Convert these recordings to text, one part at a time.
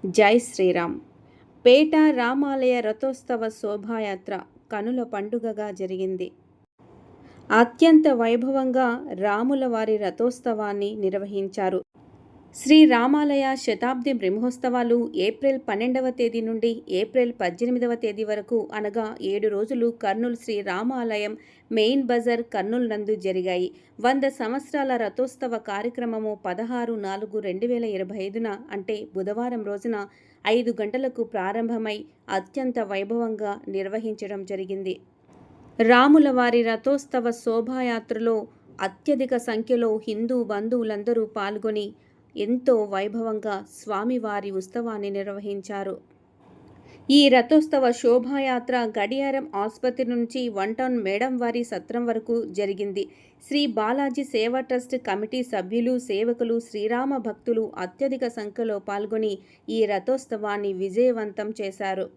జై శ్రీరామ్. పేట రామాలయ రథోత్సవ శోభాయాత్ర కనుల పండుగగా జరిగింది. అత్యంత వైభవంగా రాముల వారి రథోత్సవాన్ని నిర్వహించారు. శ్రీ రామాలయ శతాబ్ది బ్రహ్మోత్సవాలు ఏప్రిల్ 12వ తేదీ నుండి ఏప్రిల్ 18వ తేదీ వరకు అనగా 7 రోజులు కర్నూలు శ్రీ రామాలయం మెయిన్ బజార్ కర్నూలు నందు జరిగాయి. 100 సంవత్సరాల రథోత్సవ కార్యక్రమము 16/4/2025న అంటే బుధవారం రోజున 5 గంటలకు ప్రారంభమై అత్యంత వైభవంగా నిర్వహించడం జరిగింది. రాముల వారి రథోత్సవ శోభాయాత్రలో అత్యధిక సంఖ్యలో హిందూ బంధువులందరూ పాల్గొని ఎంతో వైభవంగా స్వామివారి ఉత్సవాన్ని నిర్వహించారు. ఈ రథోత్సవ శోభాయాత్ర గడియారం ఆసుపత్రి నుంచి 1 టౌన్ మేడంవారి సత్రం వరకు జరిగింది. శ్రీ బాలాజీ సేవా ట్రస్ట్ కమిటీ సభ్యులు, సేవకులు, శ్రీరామ భక్తులు అత్యధిక సంఖ్యలో పాల్గొని ఈ రథోత్సవాన్ని విజయవంతం చేశారు.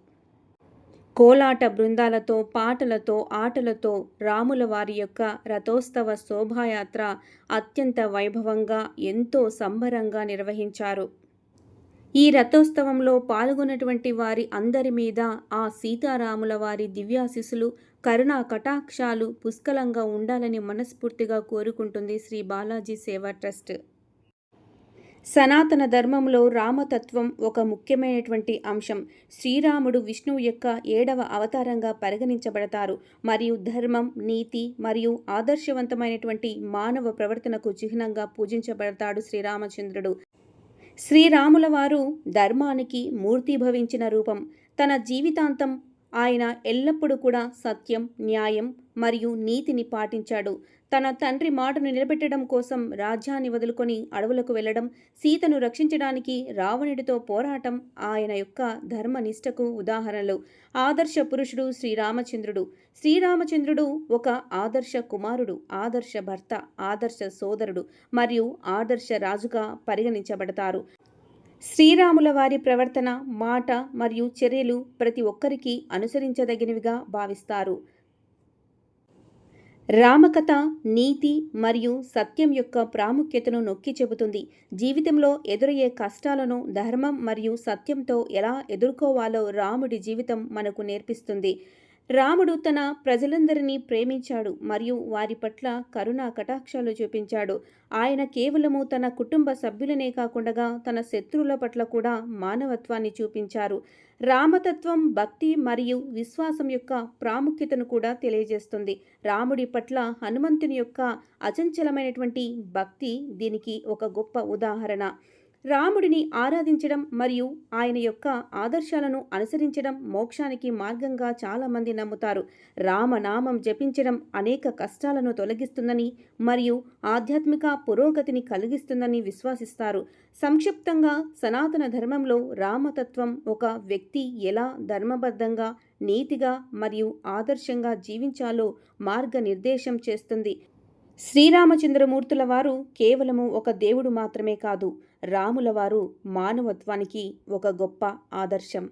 కోలాట బృందాలతో, పాటలతో, ఆటలతో రాముల వారి యొక్క రథోత్సవ శోభాయాత్ర అత్యంత వైభవంగా ఎంతో సంబరంగా నిర్వహించారు. ఈ రథోత్సవంలో పాల్గొన్నటువంటి వారి అందరి మీద ఆ సీతారాముల వారి దివ్యాశీస్సులు, కరుణా కటాక్షాలు పుష్కలంగా ఉండాలని మనస్ఫూర్తిగా కోరుకుంటుంది శ్రీ బాలాజీ సేవా ట్రస్ట్. సనాతన ధర్మంలో రామతత్వం ఒక ముఖ్యమైనటువంటి అంశం. శ్రీరాముడు విష్ణువు యొక్క 7వ అవతారంగా పరిగణించబడతారు మరియు ధర్మం, నీతి మరియు ఆదర్శవంతమైనటువంటి మానవ ప్రవర్తనకు చిహ్నంగా పూజించబడతాడు శ్రీరామచంద్రుడు. శ్రీరాముల వారు ధర్మానికి మూర్తిభవించిన రూపం. తన జీవితాంతం ఆయన ఎల్లప్పుడూ కూడా సత్యం, న్యాయం మరియు నీతిని పాటించాడు. తన తండ్రి మాటను నిలబెట్టడం కోసం రాజ్యాన్ని వదులుకొని అడవులకు వెళ్లడం, సీతను రక్షించడానికి రావణుడితో పోరాటం ఆయన యొక్క ధర్మనిష్టకు ఉదాహరణలు. ఆదర్శ పురుషుడు శ్రీరామచంద్రుడు. శ్రీరామచంద్రుడు ఒక ఆదర్శ కుమారుడు, ఆదర్శ భర్త, ఆదర్శ సోదరుడు మరియు ఆదర్శ రాజుగా పరిగణించబడతారు. శ్రీరాముల వారి ప్రవర్తన, మాట మరియు చర్యలు ప్రతి ఒక్కరికి అనుసరించదగినవిగా భావిస్తారు. రామకథ నీతి మరియు సత్యం యొక్క ప్రాముఖ్యతను నొక్కి చెబుతుంది. జీవితంలో ఎదురయ్యే కష్టాలను ధర్మం మరియు సత్యంతో ఎలా ఎదుర్కోవాలో రాముడి జీవితం మనకు నేర్పిస్తుంది. రాముడు తన ప్రజలందరినీ ప్రేమించాడు మరియు వారి పట్ల కరుణా కటాక్షాలు చూపించాడు. ఆయన కేవలము తన కుటుంబ సభ్యులనే కాకుండా తన శత్రువుల పట్ల కూడా మానవత్వాన్ని చూపించారు. రామతత్వం భక్తి మరియు విశ్వాసం యొక్క ప్రాముఖ్యతను కూడా తెలియజేస్తుంది. రాముడి పట్ల హనుమంతుని యొక్క అచంచలమైనటువంటి భక్తి దీనికి ఒక గొప్ప ఉదాహరణ. రాముడిని ఆరాధించడం మరియు ఆయన యొక్క ఆదర్శాలను అనుసరించడం మోక్షానికి మార్గంగా చాలామంది నమ్ముతారు. రామనామం జపించడం అనేక కష్టాలను తొలగిస్తుందని మరియు ఆధ్యాత్మిక పురోగతిని కలిగిస్తుందని విశ్వసిస్తారు. సంక్షిప్తంగా సనాతన ధర్మంలో రామతత్వం ఒక వ్యక్తి ఎలా ధర్మబద్ధంగా, నీతిగా మరియు ఆదర్శంగా జీవించాలో మార్గనిర్దేశం చేస్తుంది. శ్రీరామచంద్రమూర్తుల వారు కేవలము ఒక దేవుడు మాత్రమే కాదు, రాముల వారు మానవత్వానికి ఒక గొప్ప ఆదర్శం.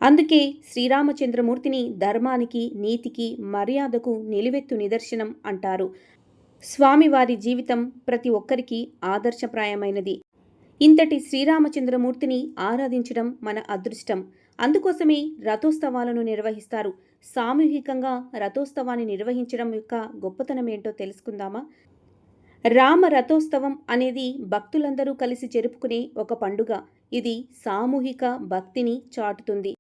అందుకే శ్రీరామచంద్రమూర్తిని ధర్మానికి, నీతికి, మర్యాదకు నిలువెత్తు నిదర్శనం అంటారు. స్వామివారి జీవితం ప్రతి ఒక్కరికి ఆదర్శప్రాయమైనది. ఇంతటి శ్రీరామచంద్రమూర్తిని ఆరాధించడం మన అదృష్టం. అందుకోసమే రథోత్సవాలను నిర్వహిస్తారు. సామూహికంగా రథోత్సవాన్ని నిర్వహించడం యొక్క గొప్పతనం ఏంటో తెలుసుకుందామా? రామ రథోత్సవం అనేది భక్తులందరూ కలిసి జరుపుకునే ఒక పండుగ. ఇది సామూహిక భక్తిని చాటుతుంది.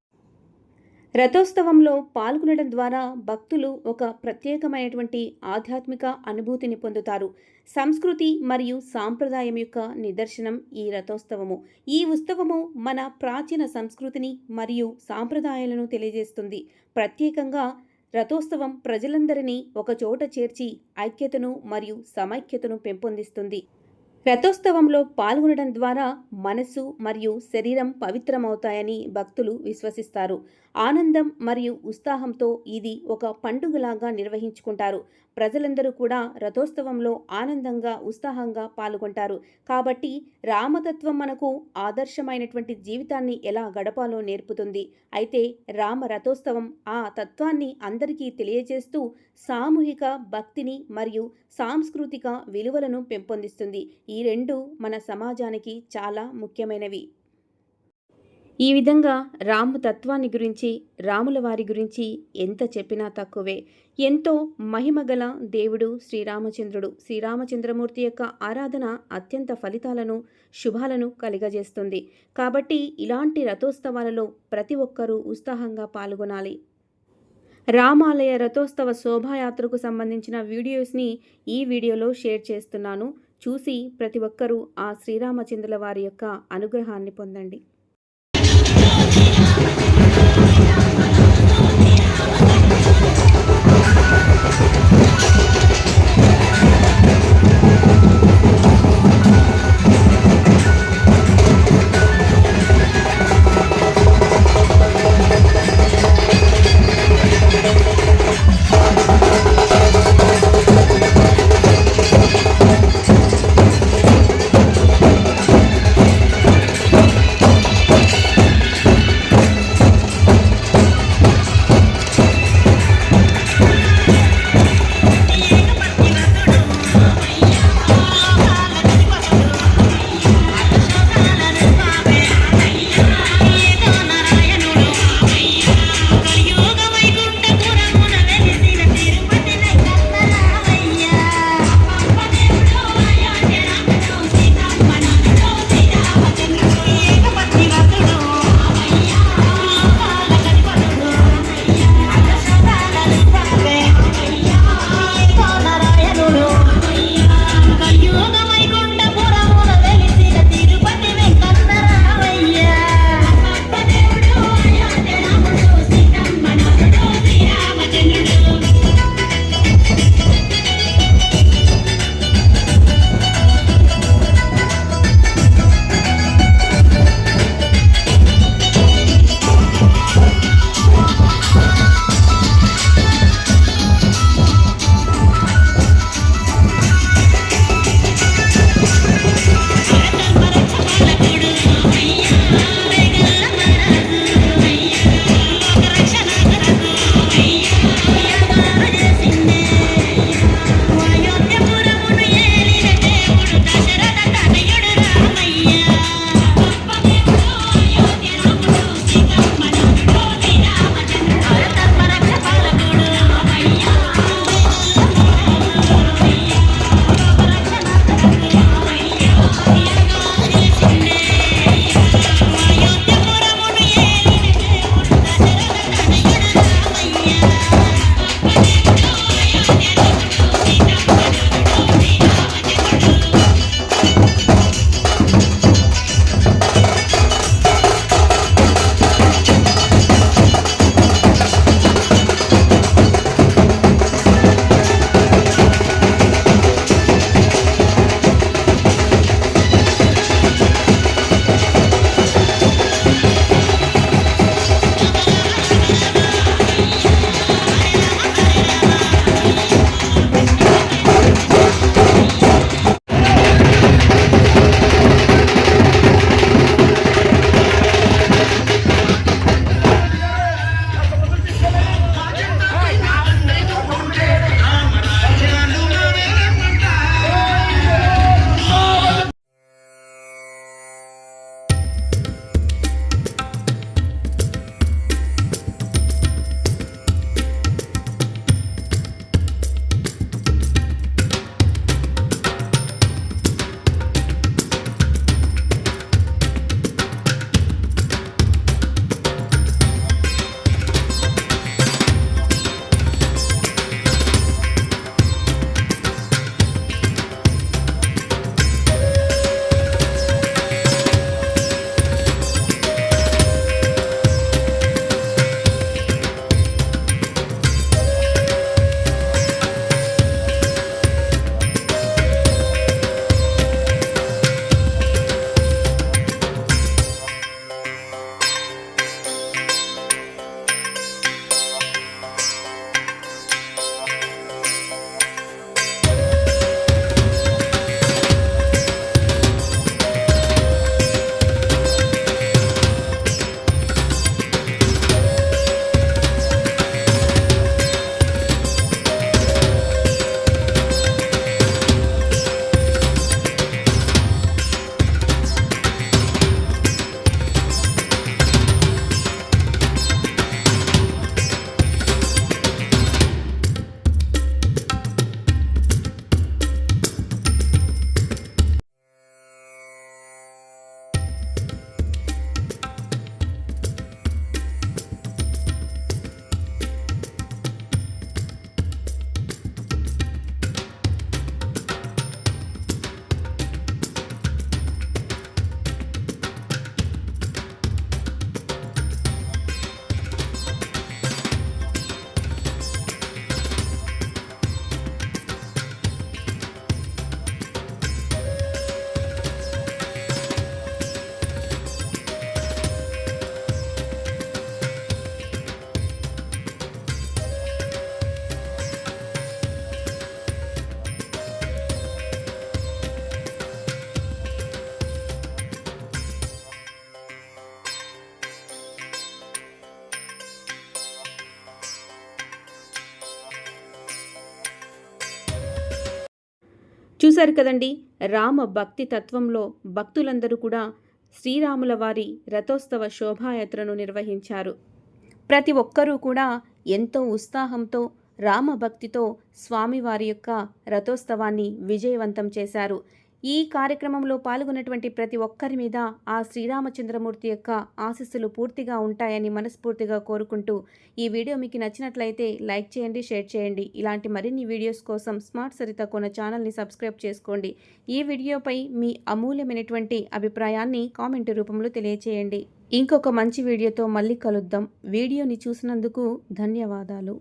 రథోత్సవంలో పాల్గొనడం ద్వారా భక్తులు ఒక ప్రత్యేకమైనటువంటి ఆధ్యాత్మిక అనుభూతిని పొందుతారు. సంస్కృతి మరియు సాంప్రదాయం యొక్క నిదర్శనం ఈ రథోత్సవము. ఈ ఉత్సవము మన ప్రాచీన సంస్కృతిని మరియు సాంప్రదాయాలను తెలియజేస్తుంది. ప్రత్యేకంగా రథోత్సవం ప్రజలందరినీ ఒక చోట చేర్చి ఐక్యతను మరియు సమైక్యతను పెంపొందిస్తుంది. రథోత్సవంలో పాల్గొనడం ద్వారా మనసు మరియు శరీరం పవిత్రమవుతాయని భక్తులు విశ్వసిస్తారు. ఆనందం మరియు ఉత్సాహంతో ఇది ఒక పండుగలాగా నిర్వహించుకుంటారు. ప్రజలందరూ కూడా రథోత్సవంలో ఆనందంగా, ఉత్సాహంగా పాల్గొంటారు. కాబట్టి రామతత్వం మనకు ఆదర్శమైనటువంటి జీవితాన్ని ఎలా గడపాలో నేర్పుతుంది. అయితే రామ రథోత్సవం ఆ తత్వాన్ని అందరికీ తెలియజేస్తూ సామూహిక భక్తిని మరియు సాంస్కృతిక విలువలను పెంపొందిస్తుంది. ఈ రెండు మన సమాజానికి చాలా ముఖ్యమైనవి. ఈ విధంగా రాము తత్వాన్ని గురించి, రాముల వారి గురించి ఎంత చెప్పినా తక్కువే. ఎంతో మహిమగల దేవుడు శ్రీరామచంద్రుడు. శ్రీరామచంద్రమూర్తి యొక్క ఆరాధన అత్యంత ఫలితాలను, శుభాలను కలుగజేస్తుంది. కాబట్టి ఇలాంటి రథోత్సవాలలో ప్రతి ఒక్కరూ ఉత్సాహంగా పాల్గొనాలి. రామాలయ రథోత్సవ శోభాయాత్రకు సంబంధించిన వీడియోస్ని ఈ వీడియోలో షేర్ చేస్తున్నాను. చూసి ప్రతి ఒక్కరూ ఆ శ్రీరామచంద్రుల వారి యొక్క అనుగ్రహాన్ని పొందండి. చూశారు కదండి, రామ భక్తి తత్వంలో భక్తులందరూ కూడా శ్రీరాముల వారి రథోత్సవ శోభాయాత్రను నిర్వహించారు. ప్రతి ఒక్కరూ కూడా ఎంతో ఉత్సాహంతో రామభక్తితో స్వామివారి యొక్క రథోత్సవాన్ని విజయవంతం చేశారు. ఈ కార్యక్రమంలో పాల్గొన్నటువంటి ప్రతి ఒక్కరి మీద ఆ శ్రీరామచంద్రమూర్తి యొక్క ఆశీస్సులు పూర్తిగా ఉంటాయని మనస్ఫూర్తిగా కోరుకుంటూ, ఈ వీడియో మీకు నచ్చినట్లయితే లైక్ చేయండి, షేర్ చేయండి. ఇలాంటి మరిన్ని వీడియోస్ కోసం స్మార్ట్ సరిత కోన ఛానల్ని సబ్స్క్రైబ్ చేసుకోండి. ఈ వీడియోపై మీ అమూల్యమైనటువంటి అభిప్రాయాన్ని కామెంట్ రూపంలో తెలియచేయండి. ఇంకొక మంచి వీడియోతో మళ్ళీ కలుద్దాం. వీడియోని చూసినందుకు ధన్యవాదాలు.